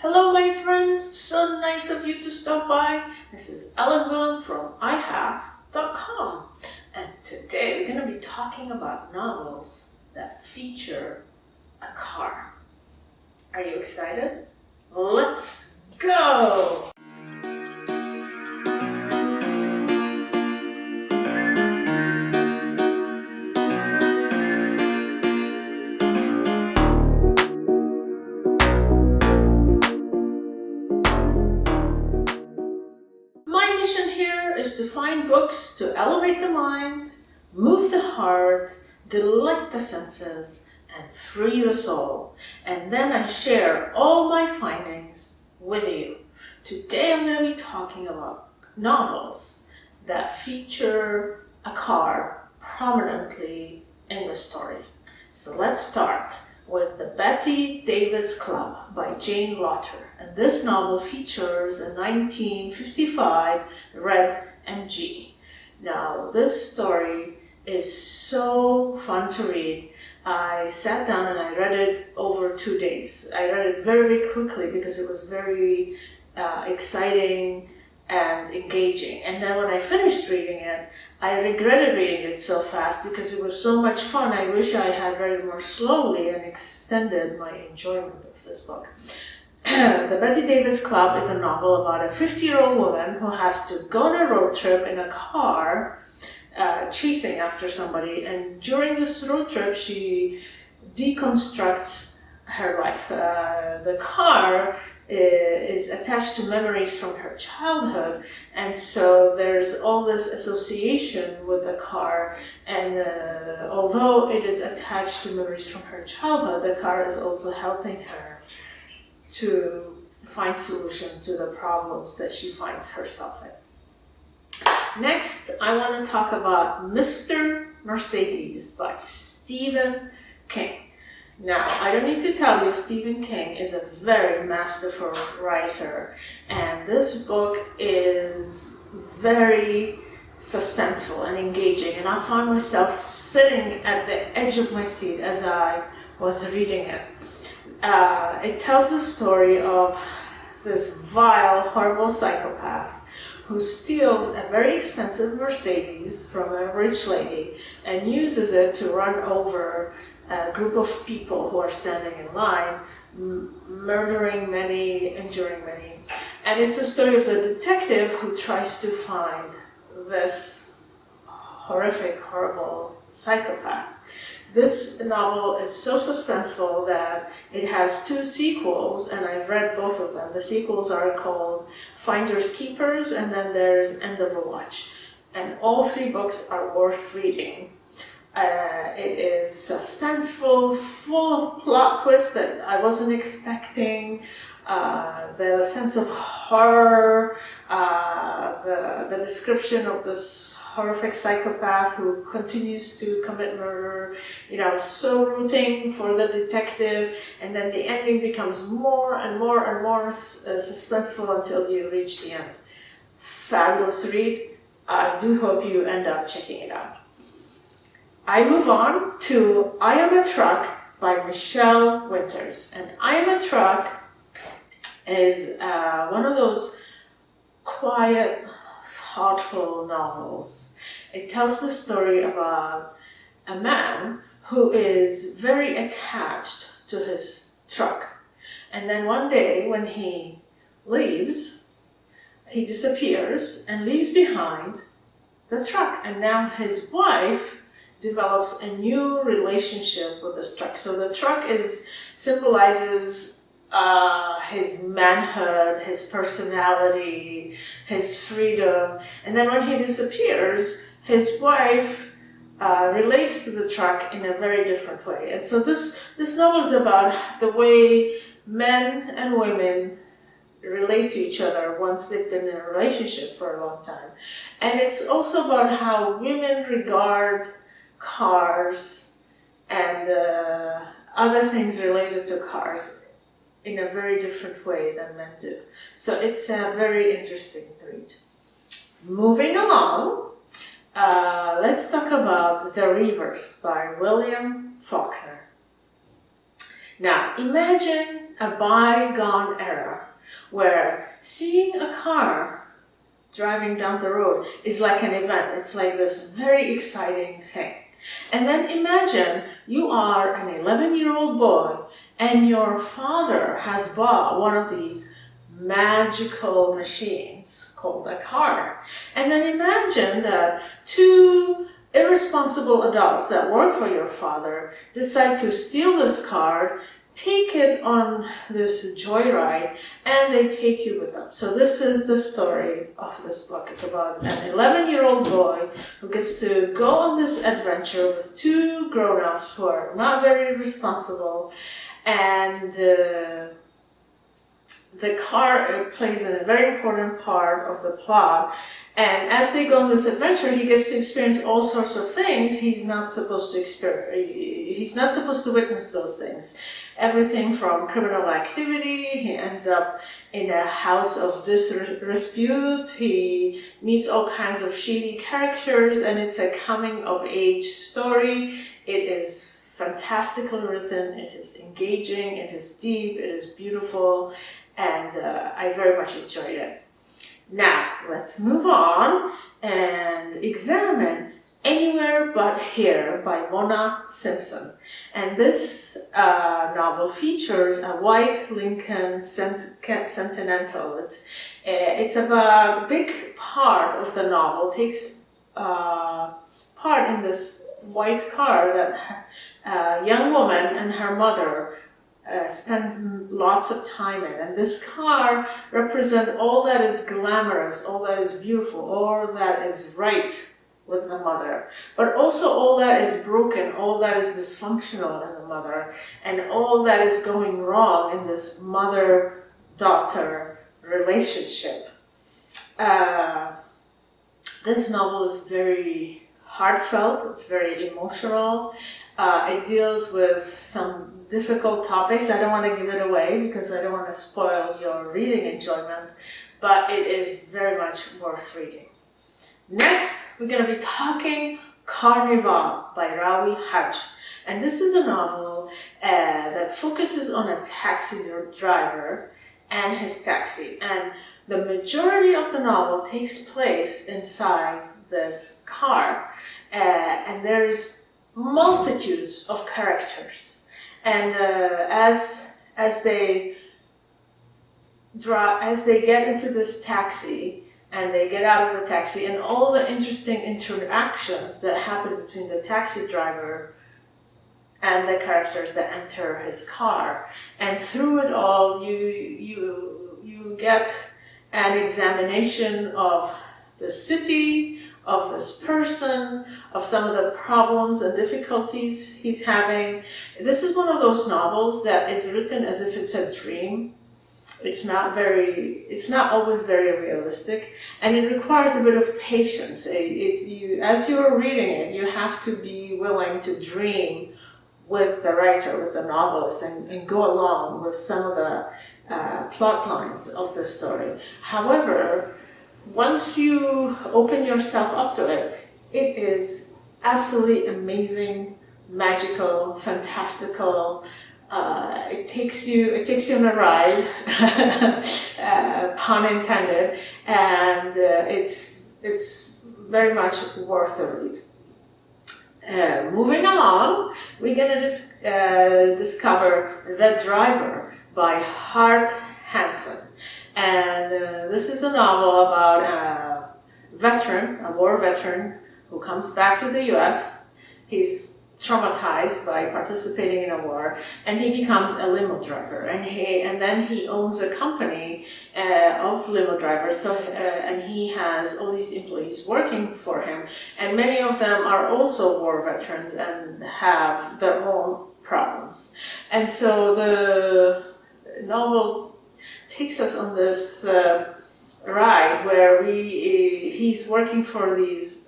Hello my friends, so nice of you to stop by. This is Ellen Willem from iHave.com, and today we're going to be talking about novels that feature a car. Are you excited? Let's go! My mission here is to find books to elevate the mind, move the heart, delight the senses, and free the soul. And then I share all my findings with you. Today I'm going to be talking about novels that feature a car prominently in the story. So let's start with The Bette Davis Club by Jane Lotter. And this novel features a 1955 red MG. Now, this story is so fun to read. I sat down and I read it over 2 days. I read it very, very quickly because it was very exciting and engaging. And then when I finished reading it, I regretted reading it so fast because it was so much fun. I wish I had read it more slowly and extended my enjoyment of this book. The Bette Davis Club is a novel about a 50-year-old woman who has to go on a road trip in a car chasing after somebody. And during this road trip, she deconstructs her life. The car is attached to memories from her childhood, and so there's all this association with the car, and although it is attached to memories from her childhood, the car is also helping her to find solution to the problems that she finds herself in. Next, I want to talk about Mr. Mercedes by Stephen King. Now, I don't need to tell you, Stephen King is a very masterful writer, and this book is very suspenseful and engaging, and I found myself sitting at the edge of my seat as I was reading it. It tells the story of this vile, horrible psychopath who steals a very expensive Mercedes from a rich lady and uses it to run over a group of people who are standing in line, murdering many, injuring many. And it's a story of the detective who tries to find this horrific, horrible psychopath. This novel is so suspenseful that it has 2 sequels, and I've read both of them. The sequels are called Finders Keepers, and then there's End of a Watch. And all 3 books are worth reading. It is suspenseful, full of plot twists that I wasn't expecting. The sense of horror, the description of this horrific psychopath who continues to commit murder. I was so rooting for the detective, and then the ending becomes more and more and more suspenseful until you reach the end. Fabulous read. I do hope you end up checking it out. I move on to I Am a Truck by Michelle Winters. And I Am a Truck is one of those quiet, thoughtful novels. It tells the story about a man who is very attached to his truck. And then one day when he leaves, he disappears and leaves behind the truck. And now his wife develops a new relationship with this truck. So the truck symbolizes his manhood, his personality, his freedom. And then when he disappears, his wife relates to the truck in a very different way. And so this novel is about the way men and women relate to each other once they've been in a relationship for a long time. And it's also about how women regard cars and other things related to cars in a very different way than men do. So it's a very interesting read. Moving along, let's talk about The Reavers by William Faulkner. Now, imagine a bygone era where seeing a car driving down the road is like an event. It's like this very exciting thing. And then imagine you are an 11-year-old boy and your father has bought one of these magical machines called a car. And then imagine that two irresponsible adults that work for your father decide to steal this car, take it on this joyride, and they take you with them. So this is the story of this book. It's about an 11-year-old boy who gets to go on this adventure with two grown-ups who are not very responsible, and the car plays a very important part of the plot. And as they go on this adventure, he gets to experience all sorts of things he's not supposed to experience. He's not supposed to witness those things. Everything from criminal activity, he ends up in a house of dispute, he meets all kinds of shady characters, and it's a coming-of-age story. It is fantastically written, it is engaging, it is deep, it is beautiful, and I very much enjoyed it. Now, let's move on and examine Anywhere But Here by Mona Simpson. And this novel features a white Lincoln Continental. It's about a big part of the novel takes part in this white car that a young woman and her mother spend lots of time in. And this car represents all that is glamorous, all that is beautiful, all that is right with the mother, but also all that is broken, all that is dysfunctional in the mother, and all that is going wrong in this mother-daughter relationship. This novel is very heartfelt, it's very emotional. It deals with some difficult topics. I don't want to give it away because I don't want to spoil your reading enjoyment, but it is very much worth reading. Next, we're going to be talking Carnival by Rawi Hajj. And this is a novel that focuses on a taxi driver and his taxi. And the majority of the novel takes place inside this car. And there's multitudes of characters. And as they get into this taxi, and they get out of the taxi, and all the interesting interactions that happen between the taxi driver and the characters that enter his car. And through it all, you get an examination of the city, of this person, of some of the problems and difficulties he's having. This is one of those novels that is written as if it's a dream. It's not always very realistic, and it requires a bit of patience. As you're reading it, you have to be willing to dream with the writer, with the novelist, and go along with some of the plot lines of the story. However, once you open yourself up to it, it is absolutely amazing, magical, fantastical. It takes you on a ride, pun intended, and it's very much worth a read. Moving along, we're going to discover The Driver by Hart Hansen. And this is a novel about a war veteran, who comes back to the U.S. He's traumatized by participating in a war, and he becomes a limo driver, and then he owns a company of limo drivers. So and he has all these employees working for him, and many of them are also war veterans and have their own problems. And so the novel takes us on this ride where he's working for these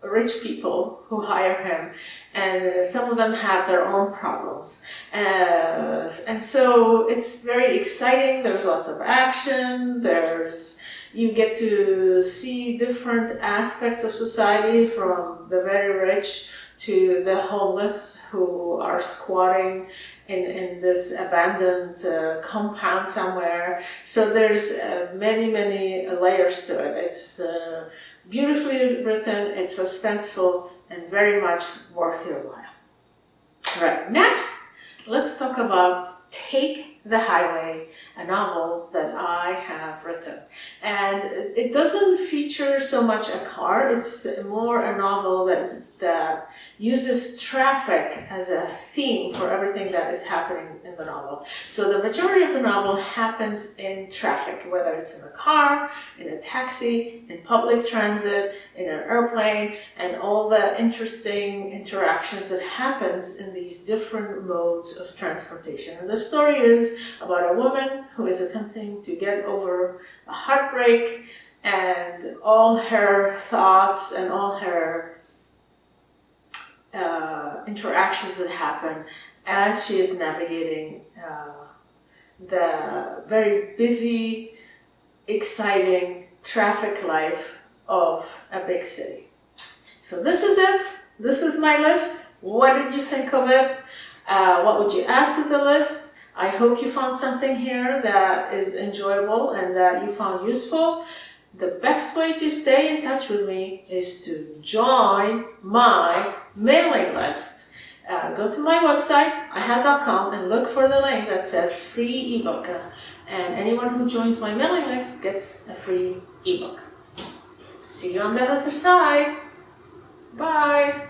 rich people who hire him, and some of them have their own problems. And so it's very exciting. There's lots of action. You get to see different aspects of society, from the very rich to the homeless who are squatting in this abandoned compound somewhere. So there's many layers to it. It's beautifully written, it's suspenseful, and very much worth your while. Right, next, let's talk about Take the Highway, a novel that I have written. And it doesn't feature so much a car, it's more a novel that uses traffic as a theme for everything that is happening in the novel. So the majority of the novel happens in traffic, whether it's in a car, in a taxi, in public transit, in an airplane, and all the interesting interactions that happens in these different modes of transportation. And the story is about a woman who is attempting to get over a heartbreak, and all her thoughts and all her interactions that happen as she is navigating the very busy, exciting traffic life of a big city. So this is it. This is my list. What did you think of it? What would you add to the list? I hope you found something here that is enjoyable and that you found useful. The best way to stay in touch with me is to join my mailing list. Go to my website, ihad.com, and look for the link that says free ebook. And anyone who joins my mailing list gets a free ebook. See you on the other side. Bye.